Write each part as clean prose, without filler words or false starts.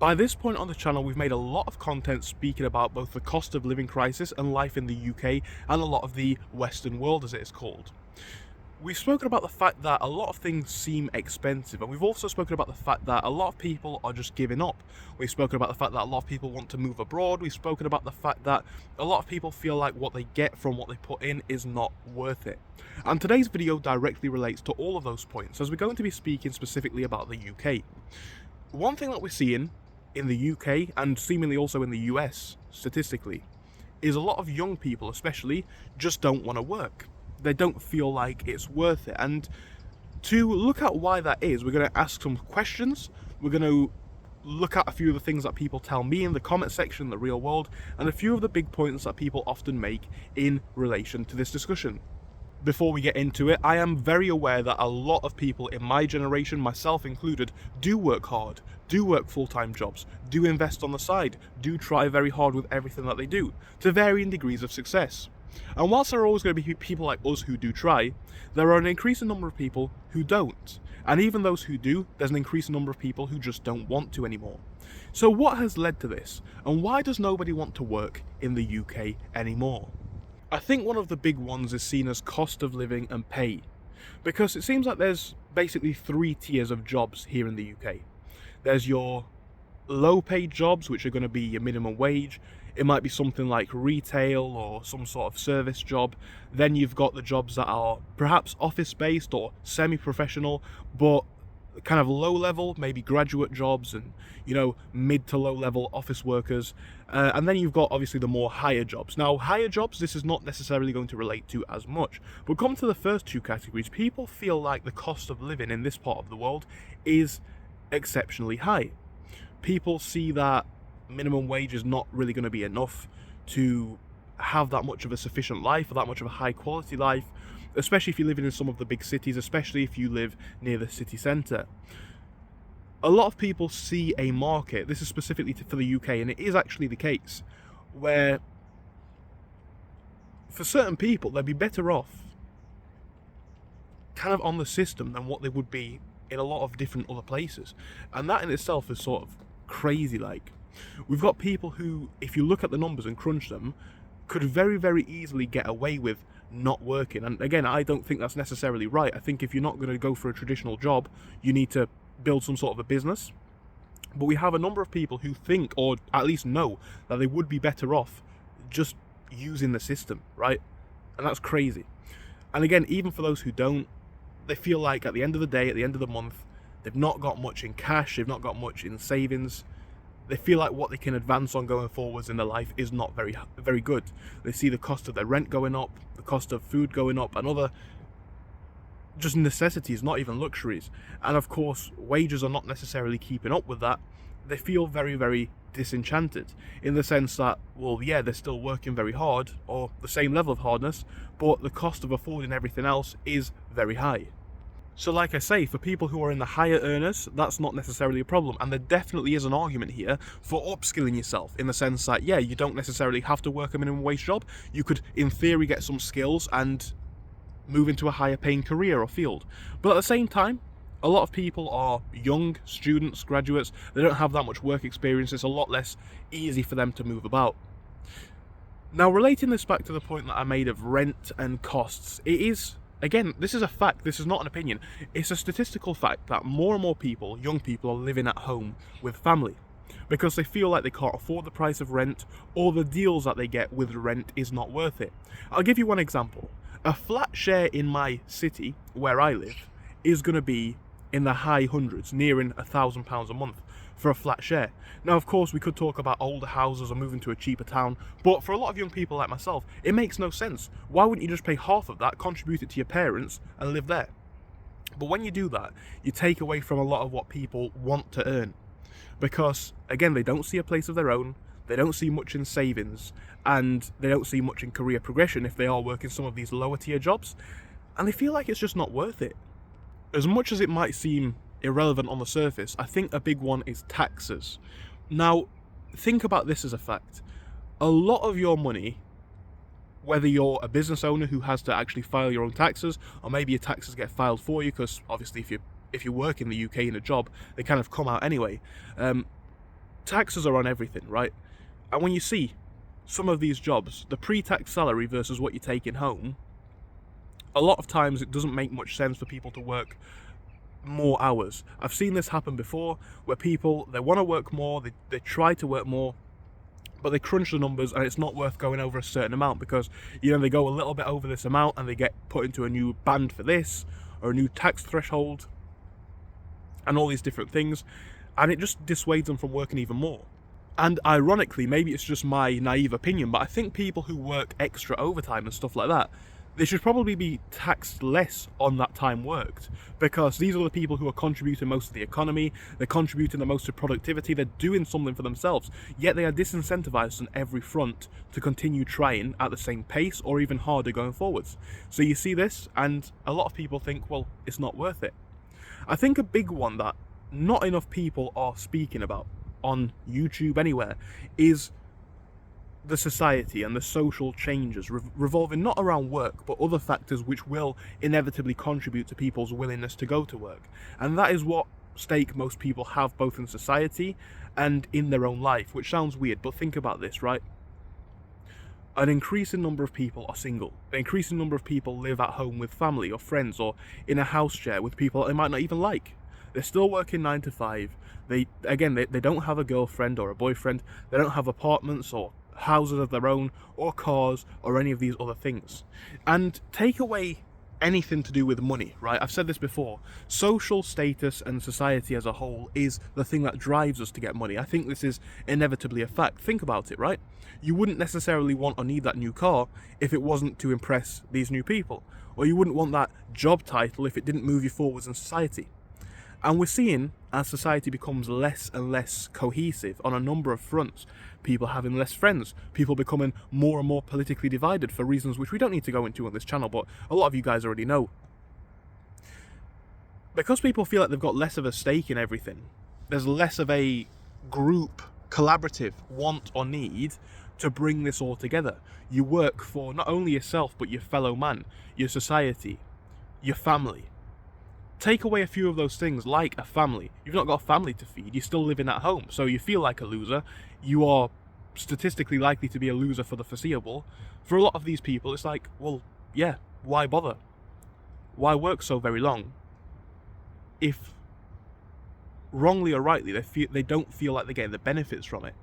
By this point on the channel, we've made a lot of content speaking about both the cost of living crisis and life in the UK and a lot of the Western world, as it is called. We've spoken about the fact that a lot of things seem expensive, and we've also spoken about the fact that a lot of people are just giving up. We've spoken about the fact that a lot of people want to move abroad. We've spoken about the fact that a lot of people feel like what they get from what they put in is not worth it. And today's video directly relates to all of those points, as we're going to be speaking specifically about the UK. One thing that we're seeing in the UK, and seemingly also in the US, statistically, is a lot of young people especially just don't want to work. They don't feel like it's worth it. And to look at why that is, we're going to ask some questions. We're going to look at a few of the things that people tell me in the comment section in the real world, and a few of the big points that people often make in relation to this discussion. Before we get into it, I am very aware that a lot of people in my generation, myself included, do work hard, do work full-time jobs, do invest on the side, do try very hard with everything that they do, to varying degrees of success. And whilst there are always going to be people like us who do try, there are an increasing number of people who don't. And even those who do, there's an increasing number of people who just don't want to anymore. So what has led to this? And why does nobody want to work in the UK anymore? I think one of the big ones is seen as cost of living and pay. Because it seems like there's basically 3 tiers of jobs here in the UK. There's your low paid jobs, which are going to be your minimum wage. It might be something like retail or some sort of service job. Then you've got the jobs that are perhaps office-based or semi-professional, but kind of low level, maybe graduate jobs and, mid to low level office workers. And then you've got obviously the more higher jobs. Now, higher jobs, this is not necessarily going to relate to as much. But come to the first two categories, people feel like the cost of living in this part of the world is exceptionally high. People see that minimum wage is not really going to be enough to have that much of a sufficient life or that much of a high quality life, especially if you're living in some of the big cities, especially if you live near the city centre. A lot of people see a market, this is specifically for the UK, and it is actually the case, where for certain people they'd be better off kind of on the system than what they would be in a lot of different other places. And that in itself is sort of crazy. Like, we've got people who, if you look at the numbers and crunch them, could very, very easily get away with not working. And again, I don't think that's necessarily right. I think if you're not going to go for a traditional job, you need to build some sort of a business. But we have a number of people who think, or at least know, that they would be better off just using the system, right? And that's crazy. And again, even for those who don't, they feel like at the end of the day, at the end of the month, they've not got much in cash, they've not got much in savings. They feel like what they can advance on going forwards in their life is not very good. They see the cost of their rent going up, the cost of food going up, and other just necessities, not even luxuries. And of course, wages are not necessarily keeping up with that. They feel very, very disenchanted in the sense that, well, yeah, they're still working very hard, or the same level of hardness, but the cost of affording everything else is very high. So like I say, for people who are in the higher earners, that's not necessarily a problem. And there definitely is an argument here for upskilling yourself, in the sense that, yeah, you don't necessarily have to work a minimum wage job. You could, in theory, get some skills and move into a higher paying career or field. But at the same time, a lot of people are young, students, graduates. They don't have that much work experience. It's a lot less easy for them to move about. Now, relating this back to the point that I made of rent and costs, it is, again, this is a fact, this is not an opinion. It's a statistical fact that more and more people, young people, are living at home with family because they feel like they can't afford the price of rent, or the deals that they get with rent is not worth it. I'll give you one example. A flat share in my city, where I live, is going to be in the high hundreds, nearing £1,000 a month for a flat share. Now, of course, we could talk about older houses or moving to a cheaper town, but for a lot of young people like myself, it makes no sense. Why wouldn't you just pay half of that, contribute it to your parents, and live there? But when you do that, you take away from a lot of what people want to earn. Because, again, they don't see a place of their own, they don't see much in savings, and they don't see much in career progression if they are working some of these lower tier jobs, and they feel like it's just not worth it. As much as it might seem irrelevant on the surface, I think a big one is taxes. Now, think about this as a fact. A lot of your money, whether you're a business owner who has to actually file your own taxes, or maybe your taxes get filed for you, because obviously if you work in the UK in a job, they kind of come out anyway. taxes are on everything, right? And when you see some of these jobs, the pre-tax salary versus what you're taking home, a lot of times it doesn't make much sense for people to work more hours. I've seen this happen before, where people, they want to work more, they try to work more, but they crunch the numbers and it's not worth going over a certain amount because, they go a little bit over this amount and they get put into a new band for this, or a new tax threshold, and all these different things, and it just dissuades them from working even more. And ironically, maybe it's just my naive opinion, but I think people who work extra overtime and stuff like that, they should probably be taxed less on that time worked, because these are the people who are contributing most to the economy, they're contributing the most to productivity, they're doing something for themselves, yet they are disincentivized on every front to continue trying at the same pace or even harder going forwards. So you see this, and a lot of people think, well, it's not worth it. I think a big one that not enough people are speaking about on YouTube anywhere is the society and the social changes revolving not around work but other factors which will inevitably contribute to people's willingness to go to work. And that is what stake most people have, both in society and in their own life, which sounds weird, but think about this, right? An increasing number of people are single. An increasing number of people live at home with family or friends, or in a house share with people that they might not even like. They're still working 9 to 5. They don't have a girlfriend or a boyfriend. They don't have apartments or houses of their own, or cars, or any of these other things. And take away anything to do with money, right? I've said this before. Social status and society as a whole is the thing that drives us to get money. I think this is inevitably a fact. Think about it, right? You wouldn't necessarily want or need that new car if it wasn't to impress these new people. Or you wouldn't want that job title if it didn't move you forwards in society. And we're seeing, as society becomes less and less cohesive on a number of fronts, people having less friends, people becoming more and more politically divided for reasons which we don't need to go into on this channel, but a lot of you guys already know. Because people feel like they've got less of a stake in everything, there's less of a group, collaborative want or need to bring this all together. You work for not only yourself, but your fellow man, your society, your family. Take away a few of those things, like a family. You've not got a family to feed, you're still living at home, so you feel like a loser. You are statistically likely to be a loser for the foreseeable. For a lot of these people, it's like, well, yeah, why bother? Why work so very long if, wrongly or rightly, they don't feel like they're getting the benefits from it?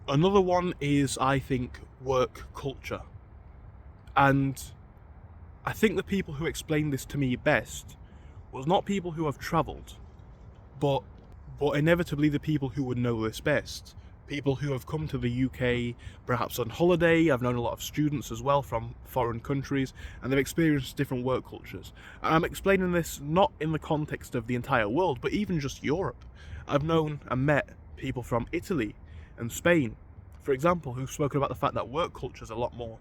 Another one is, I think, work culture. And I think the people who explained this to me best was not people who have travelled, but inevitably the people who would know this best. People who have come to the UK, perhaps on holiday. I've known a lot of students as well from foreign countries, and they've experienced different work cultures. And I'm explaining this not in the context of the entire world, but even just Europe. I've known and met people from Italy and Spain, for example, who've spoken about the fact that work culture is a lot more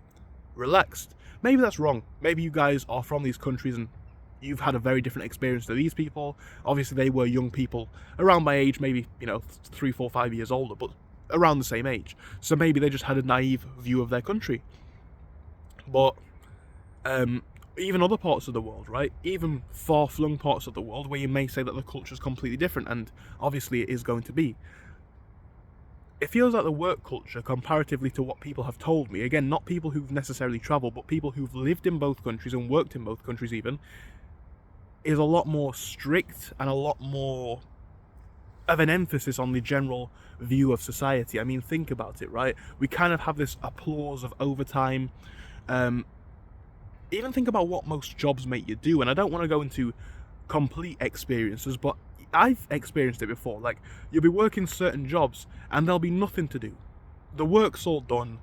relaxed. Maybe that's wrong. Maybe you guys are from these countries and you've had a very different experience to these people. Obviously, they were young people around my age, maybe, 3, 4, 5 years older, but around the same age. So maybe they just had a naive view of their country. But even other parts of the world, right? Even far-flung parts of the world where you may say that the culture is completely different, and obviously it is going to be. It feels like the work culture, comparatively to what people have told me, again, not people who've necessarily travelled, but people who've lived in both countries and worked in both countries even, is a lot more strict and a lot more of an emphasis on the general view of society. I mean, think about it, right? We kind of have this applause of overtime. Even think about what most jobs make you do, and I don't want to go into complete experiences, but I've experienced it before. Like, you'll be working certain jobs and there'll be nothing to do. The work's all done.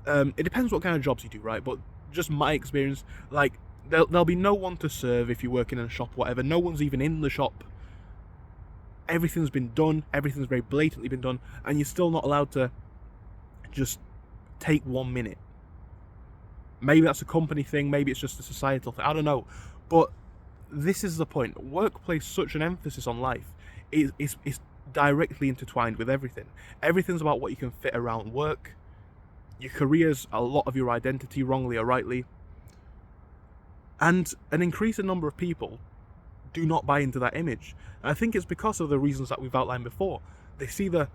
It depends what kind of jobs you do, right? But just my experience, like, there'll be no one to serve if you're working in a shop, whatever. No one's even in the shop. Everything's been done. Everything's very blatantly been done, and you're still not allowed to just take 1 minute. Maybe that's a company thing. Maybe it's just a societal thing. I don't know. But this is the point. Work places such an emphasis on life. It's directly intertwined with everything. Everything's about what you can fit around work. Your career's a lot of your identity, wrongly or rightly. And an increasing number of people do not buy into that image. And I think it's because of the reasons that we've outlined before. They see the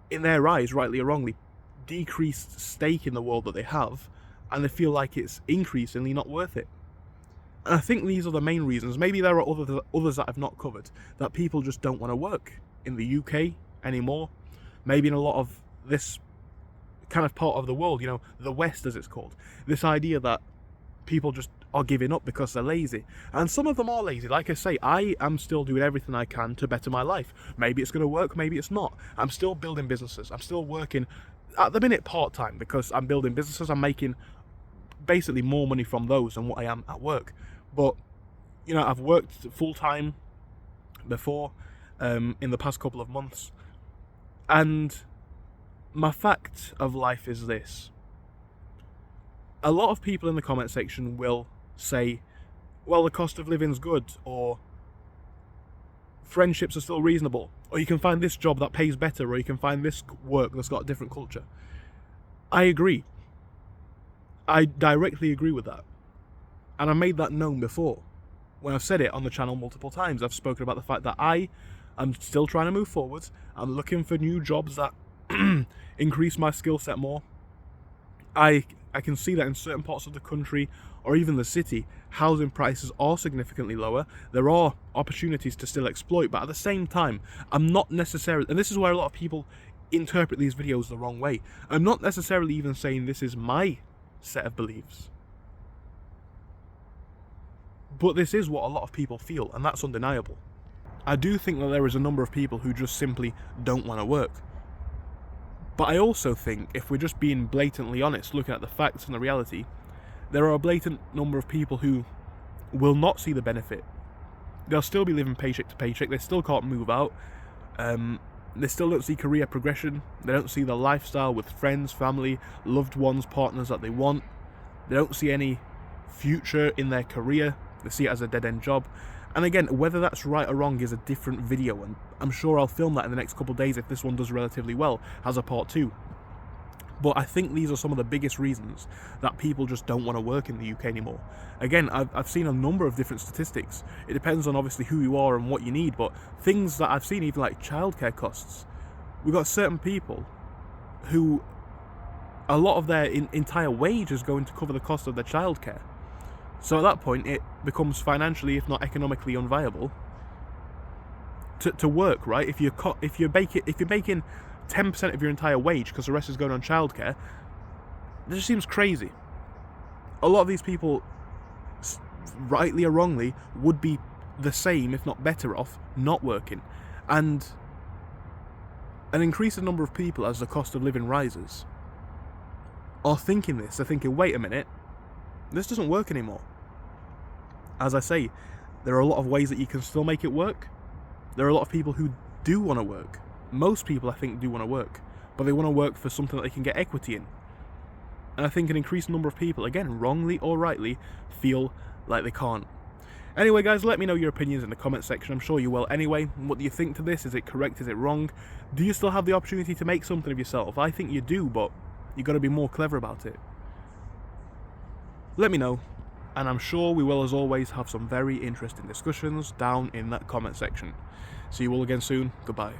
in their eyes, rightly or wrongly, decreased stake in the world that they have, and they feel like it's increasingly not worth it. And I think these are the main reasons. Maybe there are others that I've not covered, that people just don't want to work in the UK anymore. Maybe in a lot of this kind of part of the world, you know, the West as it's called. This idea that people just are giving up because they're lazy. And some of them are lazy. Like I say, I am still doing everything I can to better my life. Maybe it's going to work, maybe it's not. I'm still building businesses. I'm still working at the minute part-time because I'm building businesses. I'm making basically more money from those than what I am at work. But, you know, I've worked full-time before in the past couple of months. And my fact of life is this. A lot of people in the comment section will say, well, the cost of living's good, or friendships are still reasonable, or you can find this job that pays better, or you can find this work that's got a different culture. I agree. I directly agree with that. And I made that known before. When I've said it on the channel multiple times, I've spoken about the fact that I am still trying to move forward. I'm looking for new jobs that increase my skill set more. I can see that in certain parts of the country, or even the city, housing prices are significantly lower. There are opportunities to still exploit, but at the same time, I'm not necessarily, and this is where a lot of people interpret these videos the wrong way, I'm not necessarily even saying this is my set of beliefs. But this is what a lot of people feel, and that's undeniable. I do think that there is a number of people who just simply don't want to work. But I also think, if we're just being blatantly honest, looking at the facts and the reality, there are a blatant number of people who will not see the benefit. They'll still be living paycheck to paycheck, they still can't move out, they still don't see career progression, they don't see the lifestyle with friends, family, loved ones, partners that they want, they don't see any future in their career, they see it as a dead-end job. And again, whether that's right or wrong is a different video, and I'm sure I'll film that in the next couple of days if this one does relatively well, as a part 2. But I think these are some of the biggest reasons that people just don't want to work in the UK anymore. Again, I've seen a number of different statistics. It depends on obviously who you are and what you need, but things that I've seen, even like childcare costs. We've got certain people who a lot of their entire wage is going to cover the cost of their childcare. So at that point, it becomes financially, if not economically, unviable to work, right? If you're making 10% of your entire wage because the rest is going on childcare, it just seems crazy. A lot of these people, rightly or wrongly, would be the same, if not better off, not working. And an increasing number of people, as the cost of living rises, are thinking this. They're thinking, wait a minute, this doesn't work anymore. As I say, there are a lot of ways that you can still make it work. There are a lot of people who do want to work. Most people, I think, do want to work, but they want to work for something that they can get equity in. And I think an increased number of people, again, wrongly or rightly, feel like they can't. Anyway, guys, let me know your opinions in the comment section. I'm sure you will anyway. What do you think to this? Is it correct? Is it wrong? Do you still have the opportunity to make something of yourself? I think you do, but you've got to be more clever about it. Let me know. And I'm sure we will, as always, have some very interesting discussions down in that comment section. See you all again soon. Goodbye.